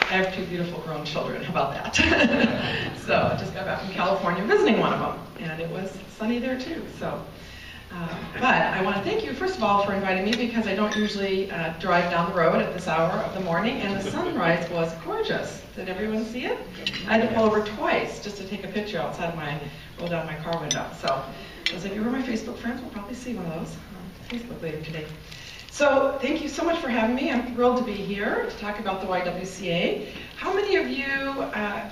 I have two beautiful grown children. How about that? So I just got back from California visiting one of them, and it was sunny there too. So, but I want to thank you, first of all, for inviting me, because I don't usually drive down the road at this hour of the morning, and the sunrise was gorgeous. Did everyone see it? I had to pull over twice just to take a picture outside roll down my car window. So those of you who are my Facebook friends will probably see one of those on Facebook later today. So thank you so much for having me. I'm thrilled to be here to talk about the YWCA. How many of you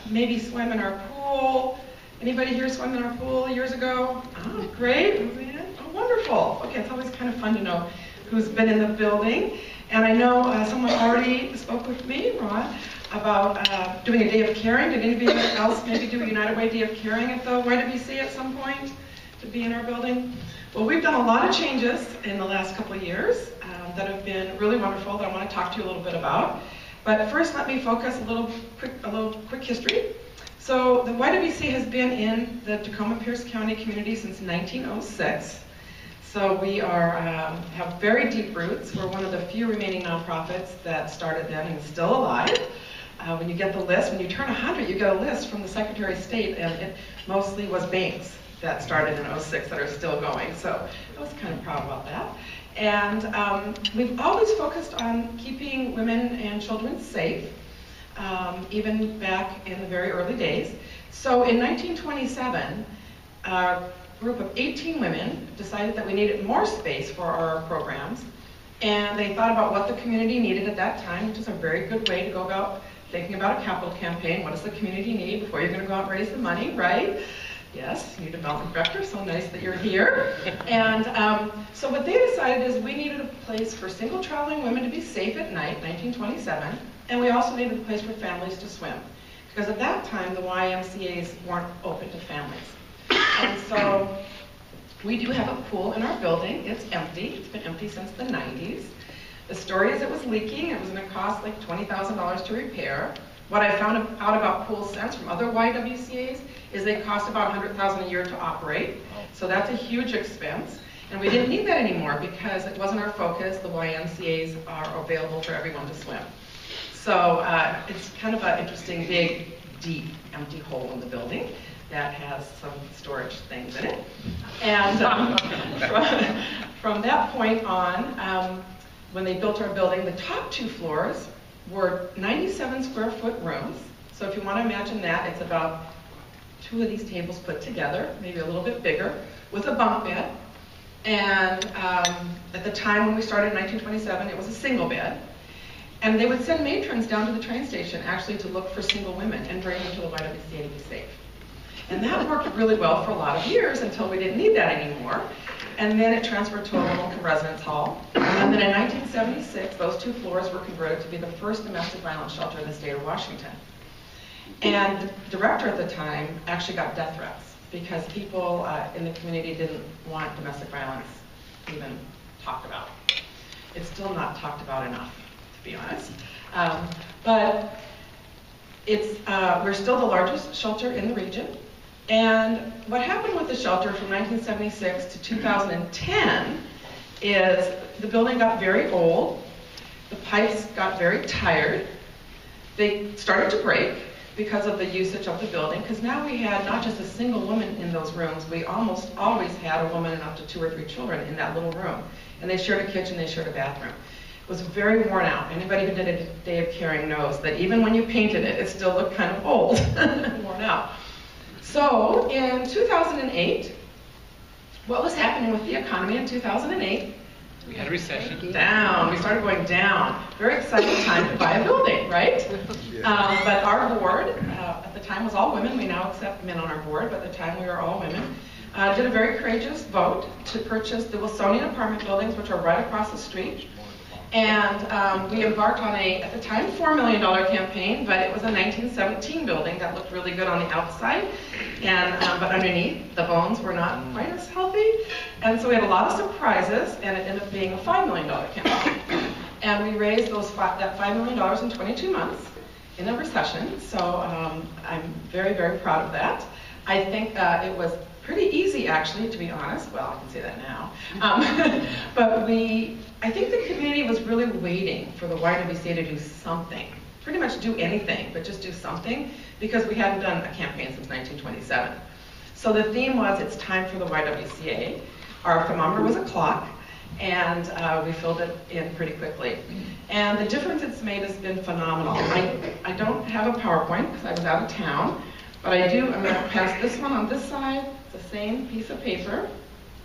maybe swam in our pool? Anybody here swam in our pool years ago? Oh, great. Oh, wonderful. Okay, it's always kind of fun to know who's been in the building. And I know someone already spoke with me, Ron, about doing a Day of Caring. Did anybody else maybe do a United Way Day of Caring at the YWCA at some point to be in our building? Well, we've done a lot of changes in the last couple of years that have been really wonderful that I want to talk to you a little bit about. But first, let me focus a little quick history. So the YWCA has been in the Tacoma Pierce County community since 1906. So we have very deep roots. We're one of the few remaining nonprofits that started then and is still alive. When you get the list, when you turn 100, you get a list from the Secretary of State, and it mostly was banks that started in 06 that are still going. So I was kind of proud about that. And we've always focused on keeping women and children safe, even back in the very early days. So in 1927, a group of 18 women decided that we needed more space for our programs. And they thought about what the community needed at that time, which is a very good way to go about thinking about a capital campaign. What does the community need before you're going to go out and raise the money, right? Yes, new development director, so nice that you're here. And so what they decided is we needed a place for single traveling women to be safe at night, 1927, and we also needed a place for families to swim. Because at that time, the YMCAs weren't open to families. And so we do have a pool in our building. It's empty. It's been empty since the 90s. The story is it was leaking. It was going to cost like $20,000 to repair. What I found out about pool sense from other YWCAs is they cost about $100,000 a year to operate. So that's a huge expense. And we didn't need that anymore because it wasn't our focus. The YMCAs are available for everyone to swim. So it's kind of an interesting, big, deep, empty hole in the building that has some storage things in it. And from that point on, when they built our building, the top two floors were 97 square foot rooms. So if you want to imagine that, it's about two of these tables put together, maybe a little bit bigger, with a bunk bed. And at the time when we started in 1927, it was a single bed. And they would send matrons down to the train station actually to look for single women and bring them to the YWCA to be safe. And that worked really well for a lot of years until we didn't need that anymore. And then it transferred to a local residence hall. And then in 1976, those two floors were converted to be the first domestic violence shelter in the state of Washington. And the director at the time actually got death threats because people in the community didn't want domestic violence even talked about. It's still not talked about enough, to be honest. But we're still the largest shelter in the region. And what happened with the shelter from 1976 to 2010 is the building got very old, the pipes got very tired, they started to break because of the usage of the building, because now we had not just a single woman in those rooms, we almost always had a woman and up to 2 or 3 children in that little room. And they shared a kitchen, they shared a bathroom. It was very worn out. Anybody who did a Day of Caring knows that even when you painted it, it still looked kind of old and worn out. So in 2008, what was happening with the economy in 2008? We had a recession. Down. We started going down. Very exciting time to buy a building, right? Yeah. But our board, at the time was all women. We now accept men on our board, but at the time we were all women. Did a very courageous vote to purchase the Wilsonian apartment buildings, which are right across the street. And we embarked on at the time, $4 million campaign, but it was a 1917 building that looked really good on the outside. And but underneath, the bones were not quite as healthy. And so we had a lot of surprises, and it ended up being a $5 million campaign. And we raised that $5 million in 22 months in a recession. So I'm very, very proud of that. I think it was pretty easy, actually, to be honest. Well, I can say that now. But I think the community was really waiting for the YWCA to do something. pretty much do anything, but just do something, because we hadn't done a campaign since 1927. So the theme was, it's time for the YWCA. Our thermometer was a clock, and we filled it in pretty quickly. And the difference it's made has been phenomenal. I don't have a PowerPoint because I was out of town, but I do. I'm going to pass this one on this side. It's the same piece of paper,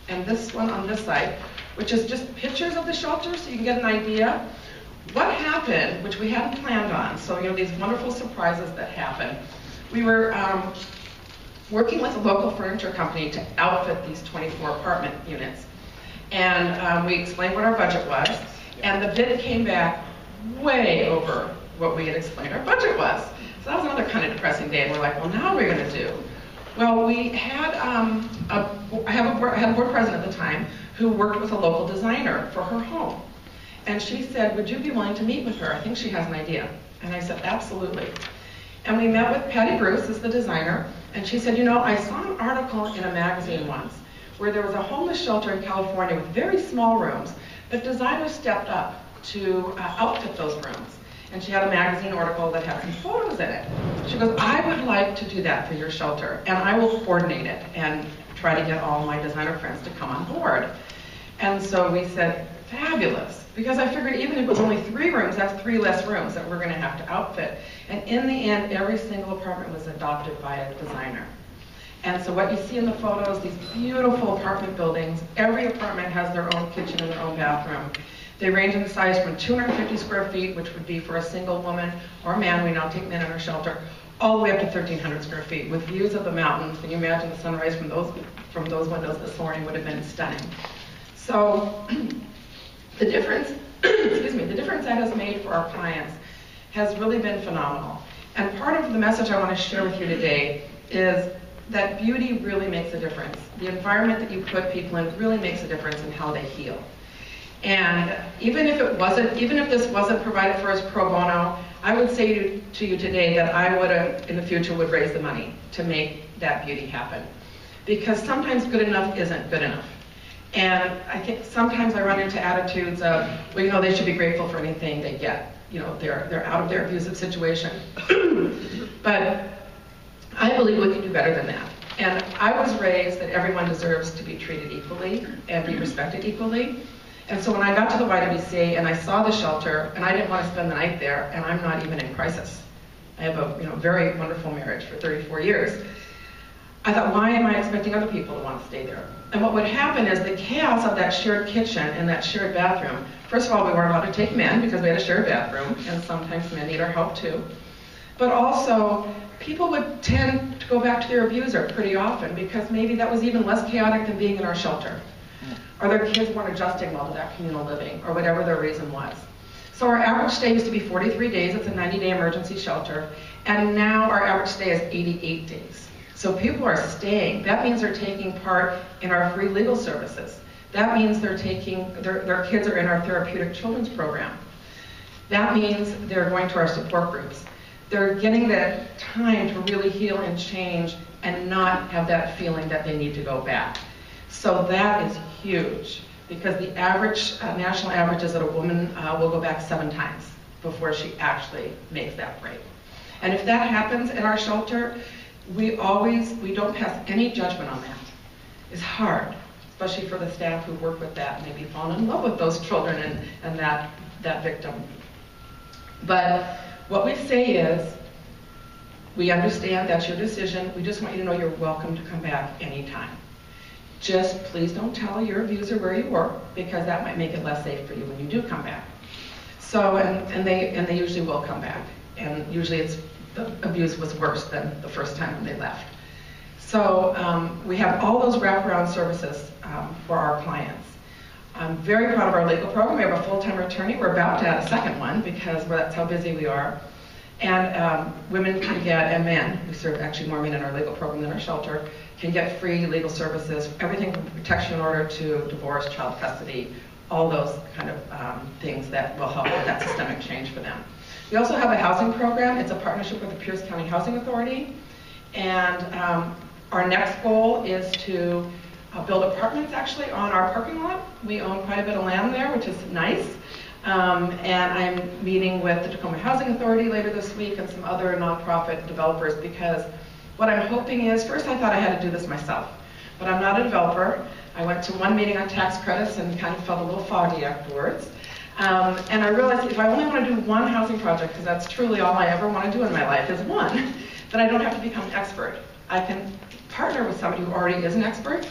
and this one on this side, which is just pictures of the shelter so you can get an idea. What happened, which we hadn't planned on, so these wonderful surprises that happen. We were working with a local furniture company to outfit these 24 apartment units. And we explained what our budget was, and the bid came back way over what we had explained our budget was. So that was another kind of depressing day, and we're like, well, now what are we going to do? Well, we had, I had a board president at the time who worked with a local designer for her home. And she said, would you be willing to meet with her? I think she has an idea. And I said, absolutely. And we met with Patty Bruce as the designer, and she said, I saw an article in a magazine once where there was a homeless shelter in California with very small rooms, but designers stepped up to outfit those rooms. And she had a magazine article that had some photos in it. She goes, I would like to do that for your shelter, and I will coordinate it and try to get all my designer friends to come on board. And so we said, fabulous, because I figured even if it was only 3 rooms, that's 3 less rooms that we're going to have to outfit. And in the end, every single apartment was adopted by a designer. And so what you see in the photos, these beautiful apartment buildings, every apartment has their own kitchen and their own bathroom. They range in size from 250 square feet, which would be for a single woman or man, we now take men in our shelter, all the way up to 1,300 square feet with views of the mountains. Can you imagine the sunrise from those windows this morning would have been stunning. So the difference, the difference that has made for our clients has really been phenomenal. And part of the message I want to share with you today is that beauty really makes a difference. The environment that you put people in really makes a difference in how they heal. And even if this wasn't provided for as pro bono, I would say to you today that I would have, in the future, would raise the money to make that beauty happen. Because sometimes good enough isn't good enough. And I think sometimes I run into attitudes of, well, they should be grateful for anything they get. They're out of their abusive situation. But I believe we can do better than that. And I was raised that everyone deserves to be treated equally and be respected equally. And so when I got to the YWCA and I saw the shelter, and I didn't want to spend the night there, and I'm not even in crisis. I have a very wonderful marriage for 34 years. I thought, why am I expecting other people to want to stay there? And what would happen is the chaos of that shared kitchen and that shared bathroom. First of all, we weren't allowed to take men because we had a shared bathroom, and sometimes men need our help too. But also, people would tend to go back to their abuser pretty often because maybe that was even less chaotic than being in our shelter. Or their kids weren't adjusting well to that communal living, or whatever their reason was. So our average stay used to be 43 days. It's a 90-day emergency shelter. And now our average stay is 88 days. So people are staying. That means they're taking part in our free legal services. That means their kids are in our therapeutic children's program. That means they're going to our support groups. They're getting that time to really heal and change and not have that feeling that they need to go back. So that is huge, because the average, national average is that a woman will go back 7 times before she actually makes that break. And if that happens in our shelter, we don't pass any judgment on that. It's hard, especially for the staff who work with that and maybe fall in love with those children and that victim. But what we say is, we understand that's your decision. We just want you to know you're welcome to come back anytime. Just please don't tell your abuser where you work, because that might make it less safe for you when you do come back. So, and they usually will come back. And usually the abuse was worse than the first time when they left. So we have all those wraparound services for our clients. I'm very proud of our legal program. We have a full-time attorney. We're about to add a second one because that's how busy we are. And women can get, and men, we serve actually more men in our legal program than our shelter, can get free legal services, everything from protection order to divorce, child custody, all those kind of things that will help with that systemic change for them. We also have a housing program. It's a partnership with the Pierce County Housing Authority. And our next goal is to build apartments actually on our parking lot. We own quite a bit of land there, which is nice. And I'm meeting with the Tacoma Housing Authority later this week and some other nonprofit developers, because what I'm hoping is, first I thought I had to do this myself, but I'm not a developer. I went to one meeting on tax credits and kind of felt a little foggy afterwards. And I realized if I only want to do one housing project, because that's truly all I ever want to do in my life is one, then I don't have to become an expert. I can partner with somebody who already is an expert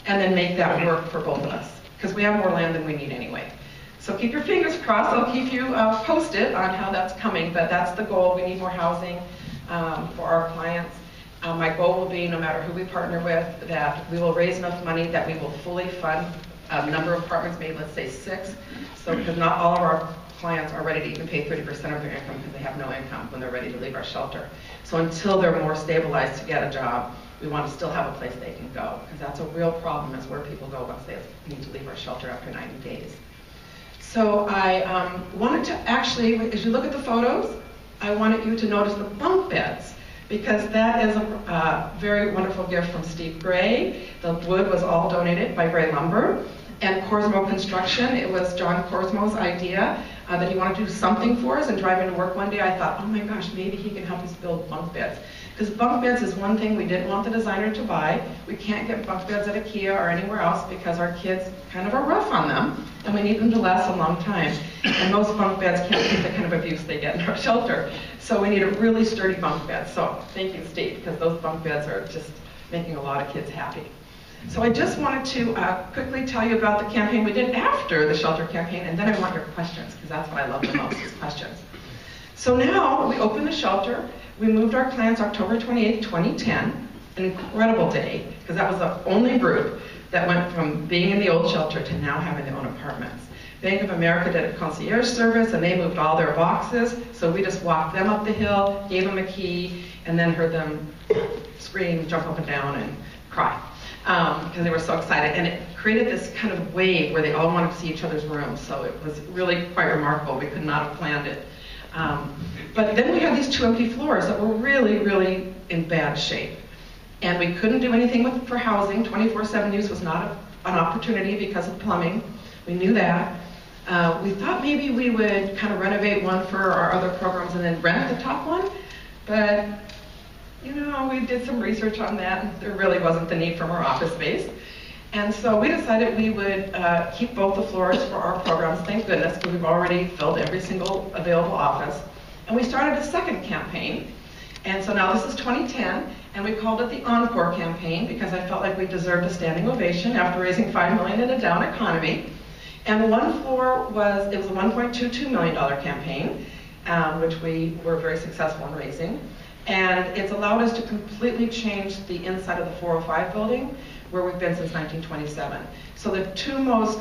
and then make that work for both of us, because we have more land than we need anyway. So keep your fingers crossed. I'll keep you posted on how that's coming, but that's the goal. We need more housing for our clients. My goal will be, no matter who we partner with, that we will raise enough money that we will fully fund a number of apartments, maybe let's say 6. So because not all of our clients are ready to even pay 30% of their income because they have no income when they're ready to leave our shelter. So until they're more stabilized to get a job, we want to still have a place they can go, because that's a real problem, is where people go once they need to leave our shelter after 90 days. So I wanted to actually, as you look at the photos, I wanted you to notice the bunk beds, because that is a very wonderful gift from Steve Gray. The wood was all donated by Gray Lumber. And Corsmo Construction, it was John Corsmo's idea that he wanted to do something for us, and driving to work one day I thought, oh my gosh, maybe he can help us build bunk beds. Because bunk beds is one thing we didn't want the designer to buy. We can't get bunk beds at IKEA or anywhere else because our kids kind of are rough on them, and we need them to last a long time. And most bunk beds can't take the kind of abuse they get in our shelter. So we need a really sturdy bunk bed. So thank you, Steve, because those bunk beds are just making a lot of kids happy. So I just wanted to quickly tell you about the campaign we did after the shelter campaign, and then I want your questions, because that's what I love the most, is questions. So now we opened the shelter. We moved our clients October 28, 2010, an incredible day, because that was the only group that went from being in the old shelter to now having their own apartments. Bank of America did a concierge service, and they moved all their boxes, so we just walked them up the hill, gave them a key, and then heard them scream, jump up and down, and cry. Because they were so excited, and it created this kind of wave where they all wanted to see each other's rooms, so it was really quite remarkable. We could not have planned it. But then we had these 2 empty floors that were really, really in bad shape, and we couldn't do anything for housing. 24/7 use was not an opportunity because of plumbing. We knew that. We thought maybe we would kind of renovate one for our other programs and then rent the top one, but you know, we did some research on that, and there really wasn't the need for more office space. And so we decided we would keep both the floors for our programs, thank goodness, because we've already filled every single available office. And we started a second campaign. And so now this is 2010, and we called it the Encore campaign, because I felt like we deserved a standing ovation after raising $5 million in a down economy. And one floor was, it was a $1.22 million campaign, which we were very successful in raising. And it's allowed us to completely change the inside of the 405 building, where we've been since 1927. So the 2 most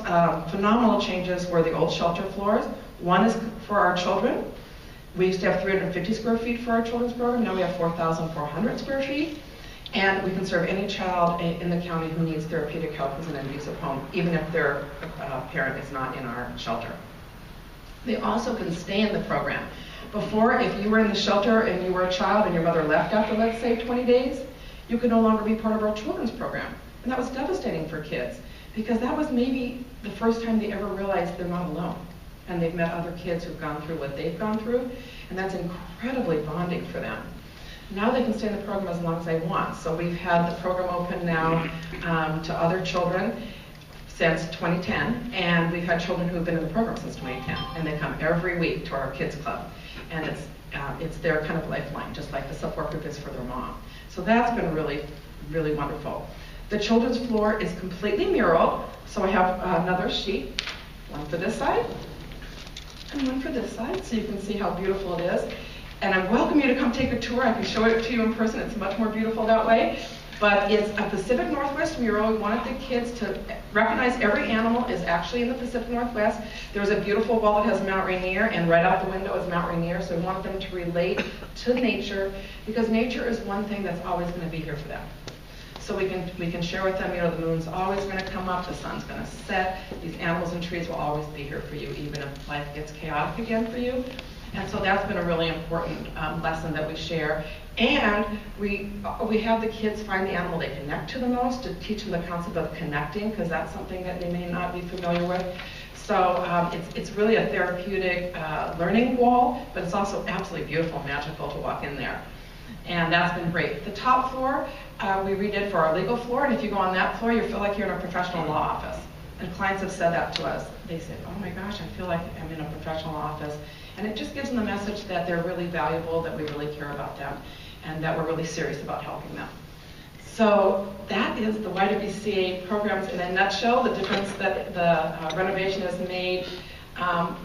phenomenal changes were the old shelter floors. One is for our children. We used to have 350 square feet for our children's program. Now we have 4,400 square feet. And we can serve any child in the county who needs therapeutic help who's in an abusive home, even if their parent is not in our shelter. They also can stay in the program. Before, if you were in the shelter and you were a child and your mother left after, let's say, 20 days, you could no longer be part of our children's program. And that was devastating for kids, because that was maybe the first time they ever realized they're not alone. And they've met other kids who've gone through what they've gone through, and that's incredibly bonding for them. Now they can stay in the program as long as they want. So we've had the program open now to other children since 2010, and we've had children who have been in the program since 2010, and they come every week to our kids club. And it's their kind of lifeline, just like the support group is for their mom. So that's been really, really wonderful. The children's floor is completely muraled, so I have another sheet, one for this side and one for this side, so you can see how beautiful it is. And I welcome you to come take a tour. I can show it to you in person. It's much more beautiful that way. But it's a Pacific Northwest mural. We wanted the kids to recognize every animal is actually in the Pacific Northwest. There's a beautiful wall that has Mount Rainier, and right out the window is Mount Rainier. So we wanted them to relate to nature, because nature is one thing that's always going to be here for them. So we can share with them, you know, the moon's always going to come up, the sun's going to set. These animals and trees will always be here for you, even if life gets chaotic again for you. And so that's been a really important lesson that we share. And we have the kids find the animal they connect to the most, to teach them the concept of connecting, because that's something that they may not be familiar with. So it's really a therapeutic learning wall, but it's also absolutely beautiful, magical to walk in there. And that's been great. The top floor, we redid for our legal floor, and if you go on that floor, you feel like you're in a professional law office. And clients have said that to us. They say, oh my gosh, I feel like I'm in a professional office. And it just gives them the message that they're really valuable, that we really care about them, and that we're really serious about helping them. So that is the YWCA programs in a nutshell. The difference that the renovation has made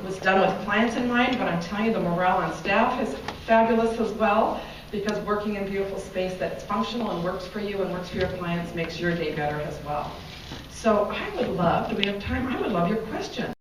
was done with clients in mind, but I'm telling you the morale on staff is fabulous as well, because working in beautiful space that's functional and works for you and works for your clients makes your day better as well. So I would love, do we have time? I would love your questions.